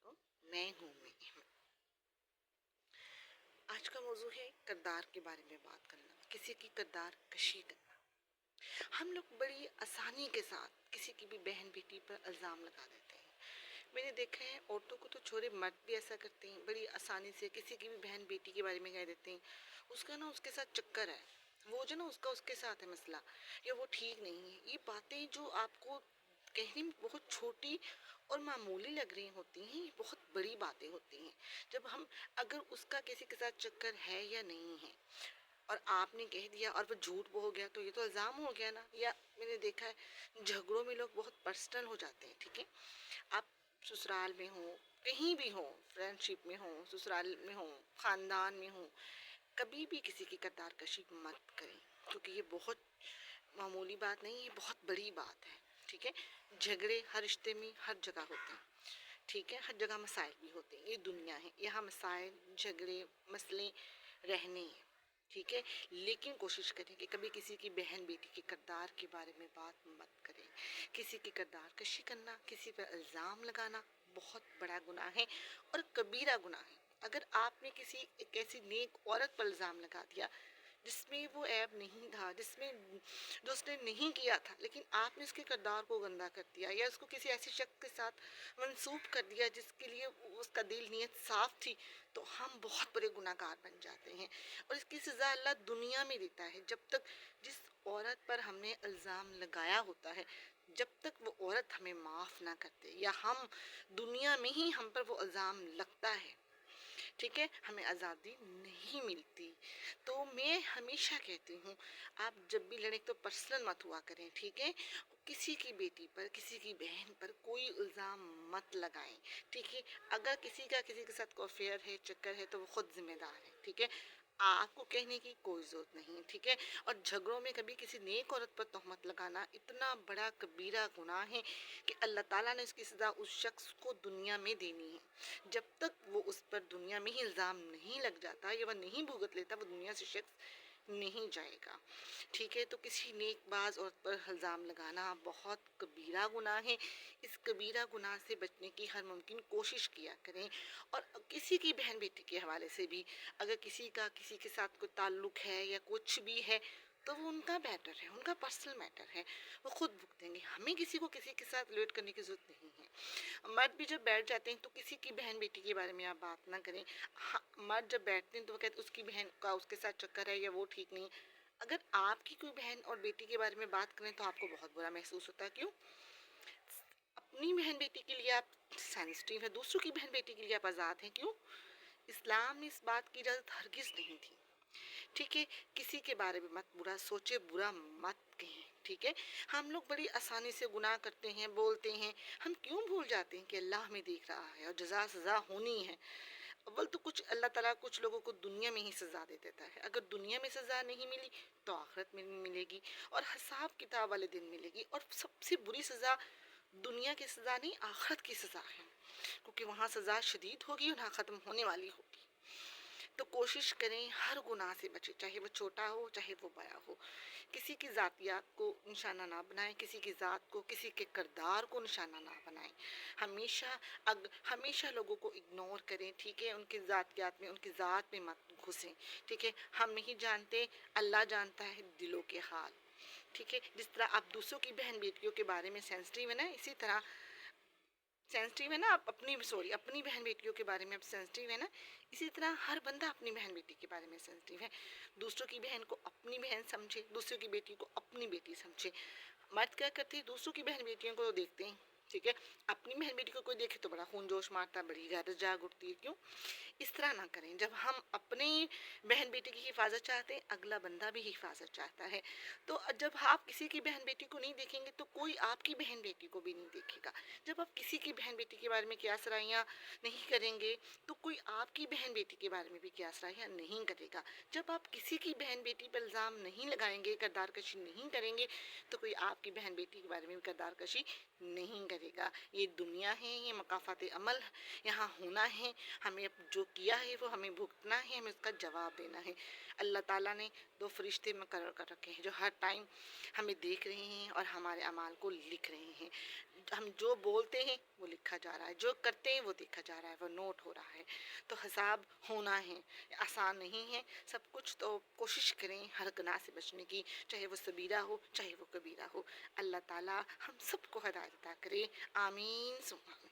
ہوں میں ہوں میں آج کا موضوع ہے کردار کے بارے میں بات کرنا، کسی کی کردار کشی کرنا۔ ہم لوگ بڑی آسانی کے ساتھ کسی کی بھی بہن بیٹی پر الزام لگا دیتے ہیں۔ میں نے دیکھا ہے عورتوں کو تو چھوڑے مرد بھی ایسا کرتے ہیں، بڑی آسانی سے کسی کی بھی بہن بیٹی کے بارے میں کہہ دیتے ہیں اس کا نا اس کے ساتھ چکر ہے، وہ جو نا اس کے ساتھ ہے مسئلہ، یا وہ ٹھیک نہیں ہے۔ یہ باتیں جو آپ کو کہنے میں بہت چھوٹی اور معمولی لگ رہی ہوتی ہیں، یہ بہت بڑی باتیں ہوتی ہیں جب ہم اگر اس کا کسی کے ساتھ چکر ہے یا نہیں ہے اور آپ نے کہہ دیا اور وہ جھوٹ ہو گیا تو یہ تو الزام ہو گیا نا۔ یا میں نے دیکھا ہے جھگڑوں میں لوگ بہت پرسنل ہو جاتے ہیں، ٹھیک ہے، آپ سسرال میں ہوں، کہیں بھی ہوں، فرینڈ شپ میں ہوں، سسرال میں ہوں، خاندان میں ہوں، کبھی بھی کسی کی کردار کشی مت کریں، کیونکہ یہ بہت معمولی بات نہیں، یہ بہت بڑی بات ہے، ٹھیک ہے۔ جھگڑے ہر رشتے میں ہر جگہ ہوتے ہیں، ٹھیک ہے، ہر جگہ مسائل بھی ہوتے ہیں، یہ دنیا ہے، یہاں مسائل جھگڑے مسئلے رہنے ہیں، ٹھیک ہے۔ لیکن کوشش کریں کہ کبھی کسی کی بہن بیٹی کے کردار کے بارے میں بات مت کریں۔ کسی کی کردار کشی کرنا، کسی پر الزام لگانا بہت بڑا گناہ ہے اور کبیرہ گناہ ہے۔ اگر آپ نے کسی ایک ایسی نیک عورت پر الزام لگا دیا جس میں وہ عیب نہیں تھا، جو اس نے نہیں کیا تھا، لیکن آپ نے اس کے کردار کو گندا کر دیا یا اس کو کسی ایسی شخص کے ساتھ منسوب کر دیا جس کے لیے اس کا دل نیت صاف تھی، تو ہم بہت بڑے گناہ گار بن جاتے ہیں اور اس کی سزا اللہ دنیا میں دیتا ہے۔ جب تک جس عورت پر ہم نے الزام لگایا ہوتا ہے، جب تک وہ عورت ہمیں معاف نہ کرتے یا ہم دنیا میں ہی ہم پر وہ الزام لگتا ہے، ٹھیک ہے، ہمیں آزادی نہیں ملتی۔ تو میں ہمیشہ کہتی ہوں آپ جب بھی لڑیں تو پرسنل مت ہوا کریں، ٹھیک ہے، کسی کی بیٹی پر کسی کی بہن پر کوئی الزام مت لگائیں، ٹھیک ہے۔ اگر کسی کا کسی کے ساتھ کوئی افیئر ہے، چکر ہے، تو وہ خود ذمہ دار ہے، ٹھیک ہے، آپ کو کہنے کی کوئی ضرورت نہیں، ٹھیک ہے۔ اور جھگڑوں میں کبھی کسی نیک عورت پر تہمت لگانا اتنا بڑا کبیرہ گناہ ہے کہ اللہ تعالیٰ نے اس کی سزا اس شخص کو دنیا میں دینی ہے۔ جب تک وہ اس پر دنیا میں ہی الزام نہیں لگ جاتا یا وہ نہیں بھگت لیتا، وہ دنیا سے شخص نہیں جائے گا، ٹھیک ہے۔ تو کسی نیک باز عورت پر الزام لگانا بہت کبیرہ گناہ ہے۔ اس کبیرہ گناہ سے بچنے کی ہر ممکن کوشش کیا کریں۔ اور کسی کی بہن بیٹی کے حوالے سے بھی اگر کسی کا کسی کے ساتھ کوئی تعلق ہے یا کچھ بھی ہے تو وہ ان کا میٹر ہے، ان کا پرسنل میٹر ہے، وہ خود بھگتیں گے، ہمیں کسی کو کسی کے ساتھ ریلیٹ کرنے کی ضرورت نہیں ہے۔ مرد بھی جب بیٹھ جاتے ہیں تو کسی کی بہن بیٹی کے بارے میں آپ بات نہ کریں۔ ہاں، مرد جب بیٹھتے ہیں تو وہ کہتے ہیں اس کی بہن کا اس کے ساتھ چکر ہے یا وہ ٹھیک نہیں۔ اگر آپ کی کوئی بہن اور بیٹی کے بارے میں بات کریں تو آپ کو بہت برا محسوس ہوتا ہے، کیوں؟ اپنی بہن بیٹی کے لیے آپ سینسٹیو ہیں، دوسروں کی بہن بیٹی کے لیے آپ آزاد ہیں، کیوں؟ اسلام میں اس بات کی اجازت ہرگز نہیں تھی، ٹھیک ہے۔ کسی کے بارے میں مت برا سوچے، برا مت کہیں، ٹھیک ہے۔ ہم لوگ بڑی آسانی سے گناہ کرتے ہیں، بولتے ہیں، ہم کیوں بھول جاتے ہیں کہ اللہ ہمیں دیکھ رہا ہے اور جزا سزا ہونی ہے۔ اول تو اللہ تعالیٰ کچھ لوگوں کو دنیا میں ہی سزا دے دیتا ہے، اگر دنیا میں سزا نہیں ملی تو آخرت میں ملے گی اور حساب کتاب والے دن ملے گی۔ اور سب سے بری سزا دنیا کی سزا نہیں، آخرت کی سزا ہے، کیونکہ وہاں سزا شدید ہوگی اور وہاں ختم ہونے والی ہوگی۔ تو کوشش کریں ہر گناہ سے بچیں، چاہے وہ چھوٹا ہو چاہے وہ بڑا ہو۔ کسی کی ذاتیات کو نشانہ نہ بنائیں، کسی کی ذات کو، کسی کے کردار کو نشانہ نہ بنائیں۔ ہمیشہ لوگوں کو اگنور کریں، ٹھیک ہے، ان کی ذاتیات میں، ان کی ذات میں مت گھسیں، ٹھیک ہے۔ ہم نہیں جانتے، اللہ جانتا ہے دلوں کے حال، ٹھیک ہے۔ جس طرح آپ دوسروں کی بہن بیٹیوں کے بارے میں سینسٹیو ہے نا، اسی طرح سینسٹیو ہے نا آپ اپنی بہن بیٹیوں کے بارے میں آپ سینسٹیو ہے نا، اسی طرح ہر بندہ اپنی بہن بیٹی کے بارے میں سینسٹیو ہے۔ دوسروں کی بہن کو اپنی بہن سمجھے، دوسروں کی بیٹی کو اپنی بیٹی سمجھے۔ مرد کیا کرتے ہیں، دوسروں کی بہن بیٹیوں کو دیکھتے ہیں، ٹھیک ہے، اپنی بہن بیٹی کو کوئی دیکھے تو بڑا خون جوش مارتا ہے، بڑی غیرت جاگ اٹھتی ہے، کیوں؟ اس طرح نہ کریں۔ جب ہم اپنی بہن بیٹی کی حفاظت چاہتے ہیں، اگلا بندہ بھی حفاظت چاہتا ہے۔ تو جب آپ کسی کی بہن بیٹی کو نہیں دیکھیں گے تو کوئی آپ کی بہن بیٹی کو بھی نہیں دیکھے گا۔ جب آپ کسی کی بہن بیٹی کے بارے میں قیاس رائیاں نہیں کریں گے تو کوئی آپ کی بہن بیٹی کے بارے میں بھی قیاس رائیاں نہیں کرے گا۔ جب آپ کسی کی بہن بیٹی پر الزام نہیں لگائیں گے، کردار کشی نہیں کریں گے، تو کوئی آپ کی بہن بیٹی کے بارے میں بھی کردار کشی نہیں کرے گا۔ یہ دنیا ہے، یہ مکافات عمل یہاں ہونا ہے، ہمیں جو کیا ہے وہ ہمیں بھگتنا ہے، ہمیں اس کا جواب دینا ہے۔ اللہ تعالیٰ نے 2 فرشتے مقرر کر رکھے ہیں جو ہر ٹائم ہمیں دیکھ رہے ہیں اور ہمارے اعمال کو لکھ رہے ہیں۔ ہم جو بولتے ہیں وہ لکھا جا رہا ہے، جو کرتے ہیں وہ دیکھا جا رہا ہے، وہ نوٹ ہو رہا ہے۔ تو حساب ہونا ہے، آسان نہیں ہے سب کچھ، تو کوشش کریں ہر گناہ سے بچنے کی، چاہے وہ صغیرہ ہو چاہے وہ کبیرہ ہو۔ اللہ تعالیٰ ہم سب کو ہدایت عطا کرے، آمین ثم آمین۔